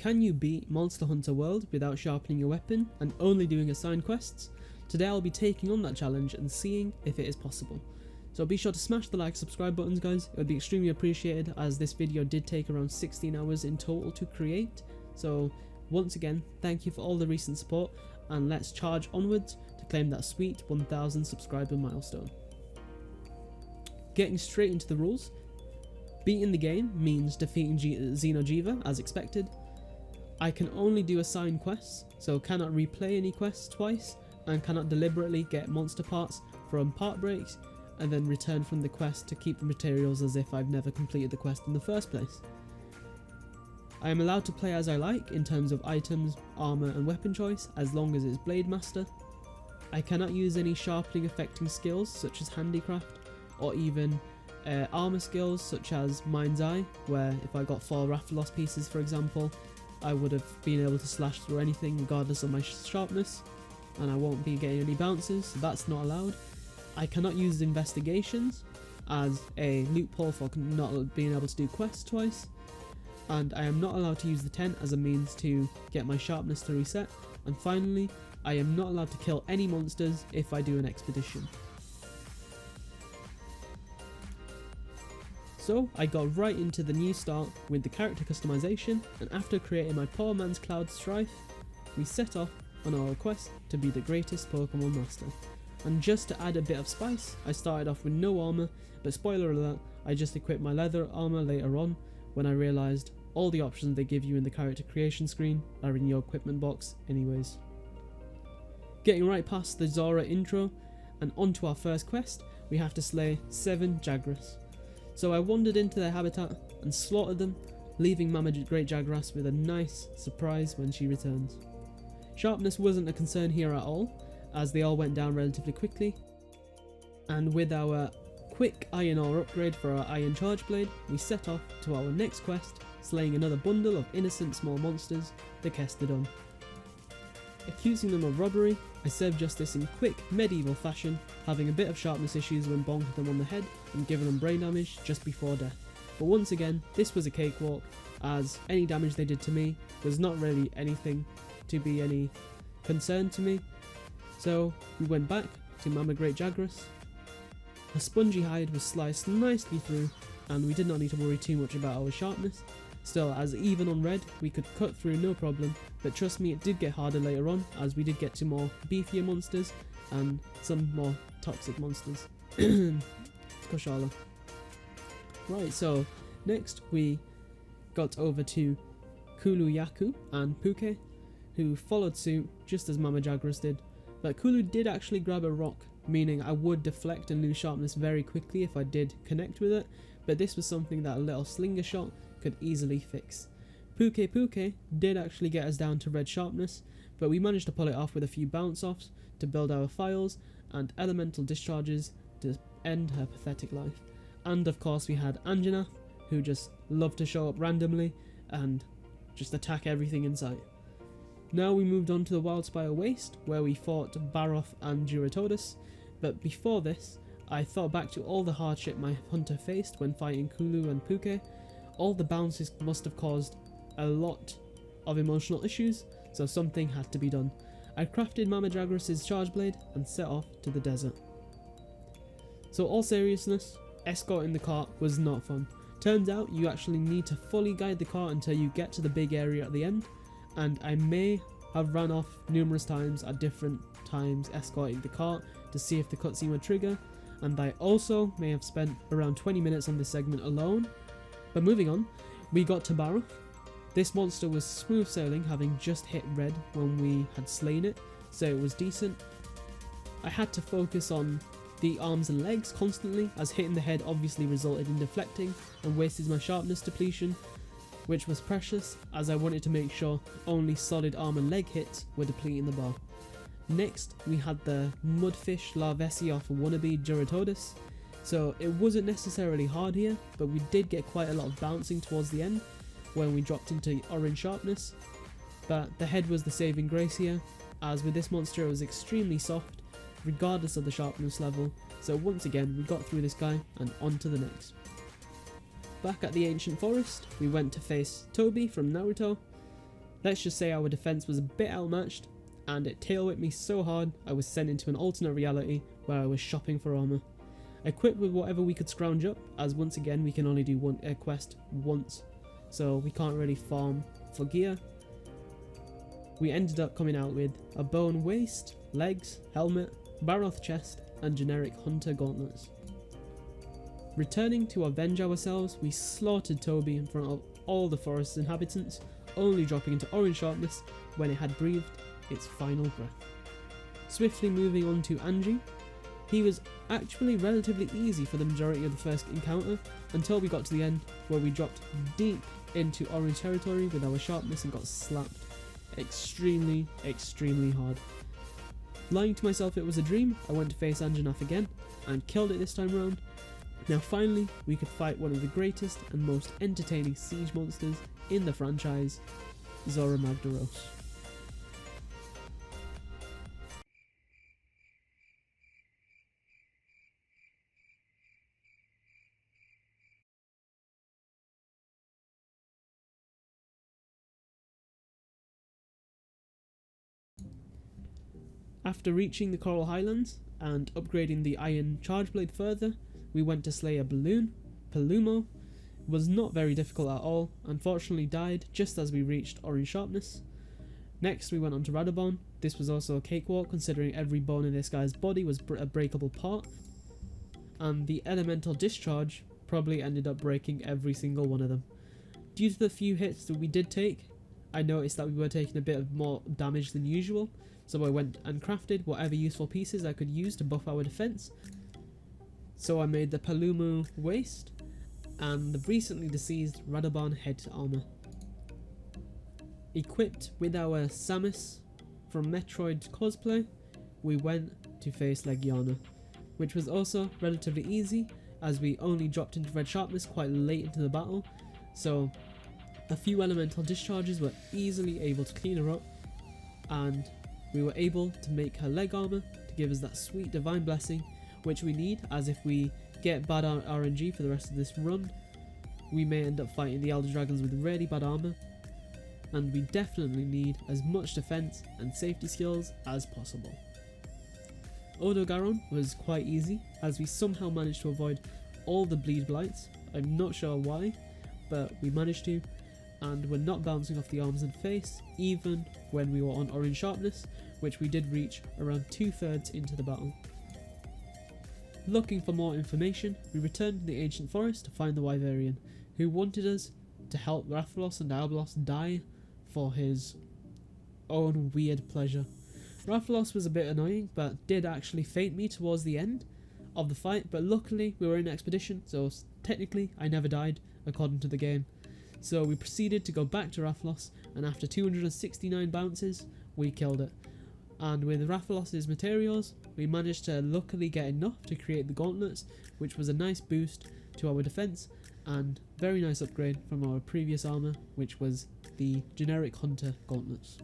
Can you beat Monster Hunter World without sharpening your weapon and only doing assigned quests? Today I'll be taking on that challenge and seeing if it is possible. So be sure to smash the like, subscribe buttons guys, it would be extremely appreciated as this video did take around 16 hours in total to create. So once again, thank you for all the recent support and let's charge onwards to claim that sweet 1000 subscriber milestone. Getting straight into the rules. Beating the game means defeating Xeno'jiiva as expected. I can only do assigned quests, so cannot replay any quests twice, and cannot deliberately get monster parts from part breaks and then return from the quest to keep the materials as if I've never completed the quest in the first place. I am allowed to play as I like in terms of items, armor and weapon choice as long as it's Blade Master. I cannot use any sharpening affecting skills such as handicraft or even armor skills such as Mind's Eye, where if I got 4 Rathalos pieces for example, I would have been able to slash through anything regardless of my sharpness, and I won't be getting any bounces, so that's not allowed. I cannot use investigations as a loophole for not being able to do quests twice, and I am not allowed to use the tent as a means to get my sharpness to reset, and finally, I am not allowed to kill any monsters if I do an expedition. So I got right into the new start with the character customization, and after creating my poor man's Cloud Strife, we set off on our quest to be the greatest Pokemon master. And just to add a bit of spice, I started off with no armor, but spoiler alert, I just equipped my leather armor later on when I realized all the options they give you in the character creation screen are in your equipment box anyways. Getting right past the Zora intro and onto our first quest, we have to slay 7 Jagras. So I wandered into their habitat and slaughtered them, leaving Mama Great Jagras with a nice surprise when she returns. Sharpness wasn't a concern here at all, as they all went down relatively quickly, and with our quick iron ore upgrade for our iron charge blade, we set off to our next quest, slaying another bundle of innocent small monsters, the Kestodon. Accusing them of robbery, I served justice in quick medieval fashion, having a bit of sharpness issues when bonking them on the head and giving them brain damage just before death. But once again, this was a cakewalk, as any damage they did to me was not really anything to be any concern to me. So we went back to Mama Great Jagras. Her spongy hide was sliced nicely through, and we did not need to worry too much about our sharpness. Still, as even on red, we could cut through no problem, but trust me, it did get harder later on, as we did get to more beefier monsters and some more toxic monsters. Koshala. Right, so next we got over to Kulu Yaku and Puke, who followed suit just as Mama Jagras did, but Kulu did actually grab a rock, meaning I would deflect and lose sharpness very quickly if I did connect with it, but this was something that a little slinger shot could easily fix. Puke did actually get us down to red sharpness, but we managed to pull it off with a few bounce offs to build our files and elemental discharges to end her pathetic life. And of course we had Anjana, who just loved to show up randomly and just attack everything in sight. Now we moved on to the Wildspire Waste, where we fought Baroth and Duratotus, but before this, I thought back to all the hardship my hunter faced when fighting Kulu and Puke. All the bounces must have caused a lot of emotional issues, so something had to be done. I crafted Mama Jagras' charge blade and set off to the desert. So all seriousness, escorting the cart was not fun. Turns out you actually need to fully guide the cart until you get to the big area at the end, and I may have ran off numerous times at different times escorting the cart to see if the cutscene would trigger, and I also may have spent around 20 minutes on this segment alone. But moving on, we got to Baroth. This monster was smooth sailing, having just hit red when we had slain it, so it was decent. I had to focus on the arms and legs constantly, as hitting the head obviously resulted in deflecting and wasted my sharpness depletion, which was precious as I wanted to make sure only solid arm and leg hits were depleting the bar. Next, we had the Mudfish Larvesi off wannabe Duratotus. So it wasn't necessarily hard here, but we did get quite a lot of bouncing towards the end when we dropped into orange sharpness. But the head was the saving grace here, as with this monster it was extremely soft, regardless of the sharpness level, so once again we got through this guy and on to the next. Back at the ancient forest, we went to face Toby from Naruto. Let's just say our defense was a bit outmatched, and it tail whipped me so hard I was sent into an alternate reality where I was shopping for armor. Equipped with whatever we could scrounge up, as once again we can only do one quest once, so we can't really farm for gear. We ended up coming out with a bone waist, legs, helmet, Baroth chest, and generic hunter gauntlets. Returning to avenge ourselves, we slaughtered Toby in front of all the forest's inhabitants, only dropping into orange sharpness when it had breathed its final breath. Swiftly moving on to Angie, he was actually relatively easy for the majority of the first encounter until we got to the end where we dropped deep into orange territory with our sharpness and got slapped extremely hard. Lying to myself it was a dream, I went to face Anjanath again and killed it this time round. Now finally we could fight one of the greatest and most entertaining siege monsters in the franchise, Zora Magdaros. After reaching the Coral Highlands and upgrading the iron charge blade further, we went to slay a balloon. Palumo was not very difficult at all, unfortunately died just as we reached orange sharpness. Next we went on to Radobon. This was also a cakewalk considering every bone in this guy's body was a breakable part, and the elemental discharge probably ended up breaking every single one of them. Due to the few hits that we did take, I noticed that we were taking a bit of more damage than usual, so I went and crafted whatever useful pieces I could use to buff our defense. So I made the Palumo waist and the recently deceased Radobon head armor. Equipped with our Samus from Metroid cosplay, we went to face Legiana, which was also relatively easy as we only dropped into red sharpness quite late into the battle, so a few elemental discharges were easily able to clean her up, and we were able to make her leg armor to give us that sweet divine blessing which we need, as if we get bad RNG for the rest of this run we may end up fighting the Elder Dragons with really bad armor, and we definitely need as much defense and safety skills as possible. Odogaron was quite easy as we somehow managed to avoid all the bleed blights. I'm not sure why, but we managed to, and we're not bouncing off the arms and face even when we were on orange sharpness, which we did reach around 2/3 into the battle. Looking for more information, we returned to the ancient forest to find the Wyverian, who wanted us to help Rathalos and Diabolos die for his own weird pleasure. Rathalos was a bit annoying, but did actually faint me towards the end of the fight, but luckily we were in expedition, so technically I never died according to the game. So we proceeded to go back to Rathalos, and after 269 bounces we killed it. And with Rathalos's materials we managed to luckily get enough to create the gauntlets, which was a nice boost to our defense and very nice upgrade from our previous armor, which was the generic hunter gauntlets.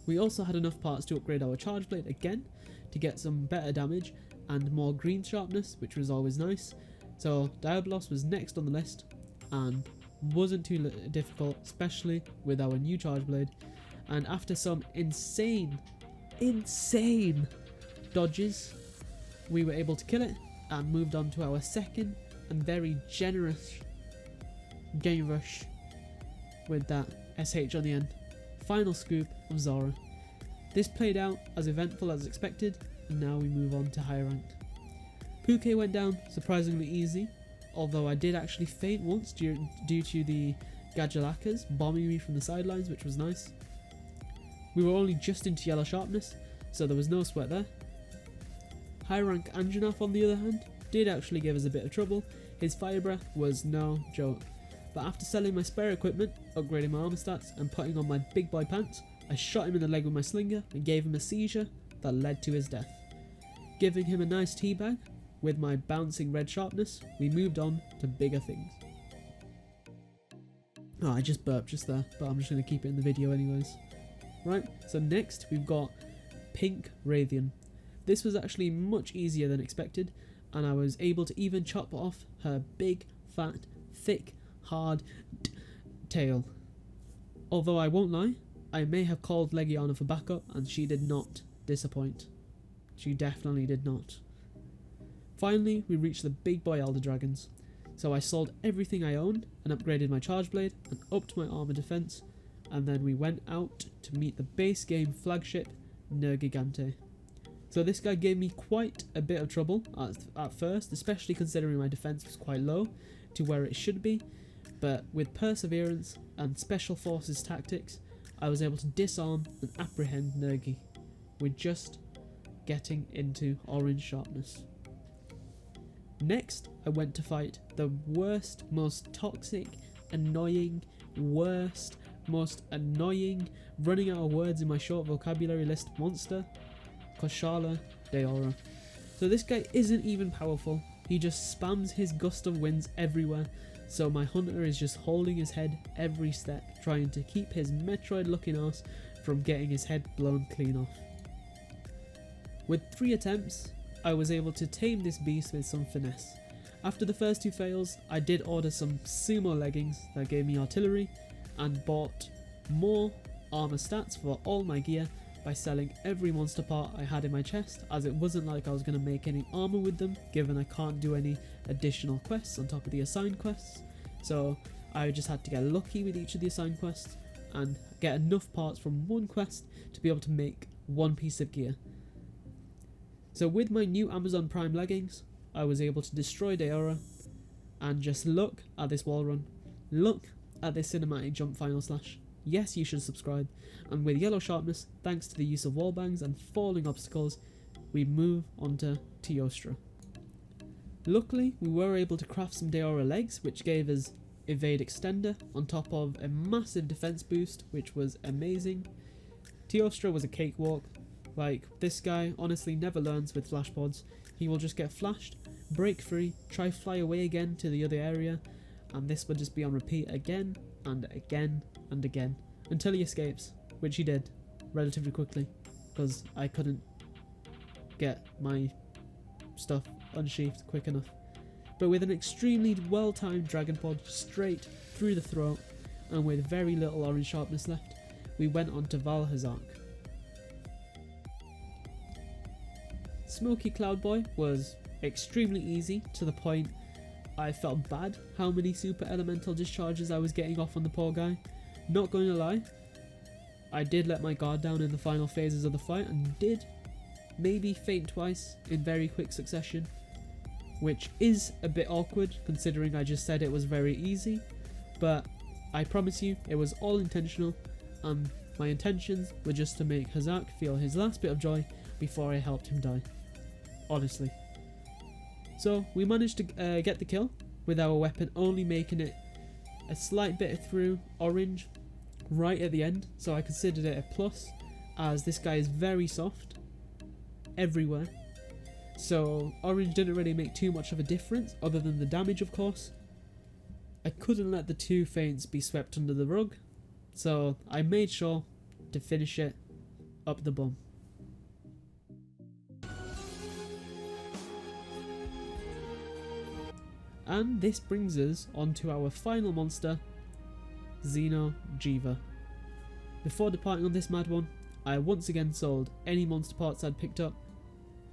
We also had enough parts to upgrade our charge blade again to get some better damage and more green sharpness, which was always nice. So Diabolos was next on the list and wasn't too difficult, especially with our new charge blade. And after some insane dodges, we were able to kill it and moved on to our second and very generous with that SH on the end. Final scoop of Zora. This played out as eventful as expected, and now we move on to higher rank. Puke went down surprisingly easy, although I did actually faint once due to the Gajalakas bombing me from the sidelines, which was nice. We were only just into yellow sharpness, so there was no sweat there. High rank Anjanath, on the other hand, did actually give us a bit of trouble. His fire breath was no joke, but after selling my spare equipment, upgrading my armor stats and putting on my big boy pants, I shot him in the leg with my slinger and gave him a seizure that led to his death. Giving him a nice teabag with my bouncing red sharpness, we moved on to bigger things. Oh, I just burped just there, but I'm just going to keep it in the video anyways. Right, so next we've got Pink Raytheon. This was actually much easier than expected, and I was able to even chop off her big, fat, thick, hard tail. Although I won't lie, I may have called Legiana for backup and she did not disappoint. She definitely did not. Finally, we reached the big boy Elder Dragons, so I sold everything I owned and upgraded my charge blade and upped my armor defense, and then we went out to meet the base game flagship Nergigante. So this guy gave me quite a bit of trouble at first, especially considering my defense was quite low to where it should be, but with perseverance and special forces tactics, I was able to disarm and apprehend Nergi with just getting into orange sharpness. Next, I went to fight the worst, most toxic, annoying, most annoying, running out of words in my short vocabulary list monster, Koshala Deora. So this guy isn't even powerful, he just spams his gust of winds everywhere, so my hunter is just holding his head every step, trying to keep his Metroid looking ass from getting his head blown clean off. With 3 attempts, I was able to tame this beast with some finesse. After the first 2 fails, I did order some sumo leggings that gave me artillery, and bought more armor stats for all my gear by selling every monster part I had in my chest, as it wasn't like I was going to make any armor with them, given I can't do any additional quests on top of the assigned quests. So I just had to get lucky with each of the assigned quests and get enough parts from one quest to be able to make one piece of gear. So with my new Amazon Prime leggings, I was able to destroy Deora, and just look at this wall run, look at this cinematic jump final slash. Yes, you should subscribe. And with yellow sharpness, thanks to the use of wall bangs and falling obstacles, we move on to Teostra. Luckily, we were able to craft some Deora legs, which gave us evade extender on top of a massive defense boost, which was amazing. Teostra was a cakewalk. Like, this guy honestly never learns with flash pods. He will just get flashed, break free, try fly away again to the other area, and this would just be on repeat again and again and again until he escapes, which he did relatively quickly because I couldn't get my stuff unsheathed quick enough. But with an extremely well-timed dragon pod straight through the throat and with very little orange sharpness left, we went on to Valhazark. Smoky Cloud Boy was extremely easy, to the point I felt bad how many super elemental discharges I was getting off on the poor guy. Not going to lie, I did let my guard down in the final phases of the fight and did maybe faint twice in very quick succession, which is a bit awkward considering I just said it was very easy, but I promise you it was all intentional, and my intentions were just to make Hazak feel his last bit of joy before I helped him die. Honestly. So we managed to get the kill with our weapon only making it a slight bit through orange right at the end, so I considered it a plus, as this guy is very soft everywhere. So orange didn't really make too much of a difference other than the damage, of course. I couldn't let the 2 feints be swept under the rug, so I made sure to finish it up the bum. And this brings us on to our final monster, Xeno Jiva. Before departing on this mad one, I once again sold any monster parts I'd picked up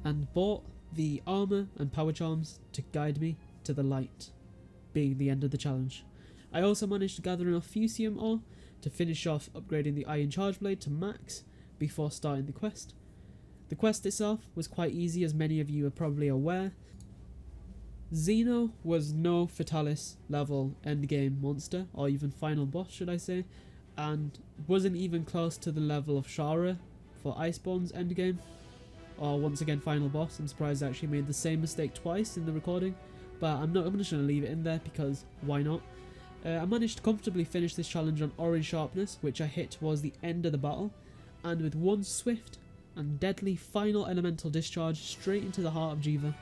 and bought the armor and power charms to guide me to the light, being the end of the challenge. I also managed to gather enough Fusium ore to finish off upgrading the Iron Charge Blade to max before starting the quest. The quest itself was quite easy, as many of you are probably aware. Xeno was no Fatalis level endgame monster, or even final boss should I say, and wasn't even close to the level of Shara for Iceborne's endgame, or once again final boss. I'm surprised I actually made the same mistake twice in the recording, but I'm just going to leave it in there because why not. I managed to comfortably finish this challenge on orange sharpness, which I hit towards the end of the battle, and with one swift and deadly final elemental discharge straight into the heart of Jiva,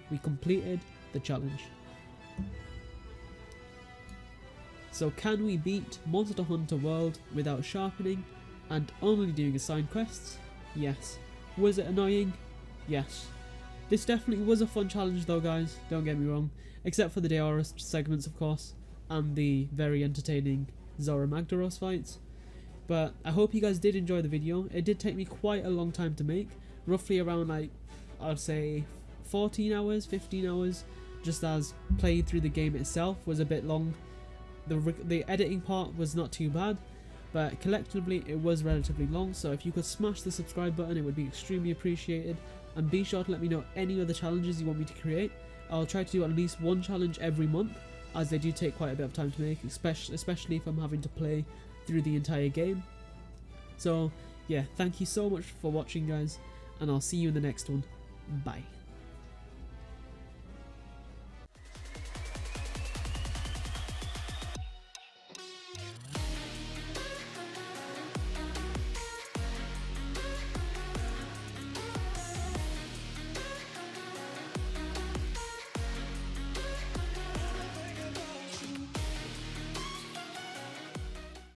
we completed the challenge. So can we beat Monster Hunter World without sharpening and only doing assigned quests? Yes. Was it annoying? Yes. This definitely was a fun challenge though, guys, don't get me wrong, except for the Deora segments of course, and the very entertaining Zora Magdaros fights. But I hope you guys did enjoy the video. It did take me quite a long time to make, roughly around like, I'd say 14 hours, 15 hours, just as playing through the game itself was a bit long. The editing part was not too bad, but collectively it was relatively long. So if you could smash the subscribe button, it would be extremely appreciated, and be sure to let me know any other challenges you want me to create. I'll try to do at least one challenge every month, as they do take quite a bit of time to make, especially if I'm having to play through the entire game. So yeah, thank you so much for watching, guys, and I'll see you in the next one. Bye.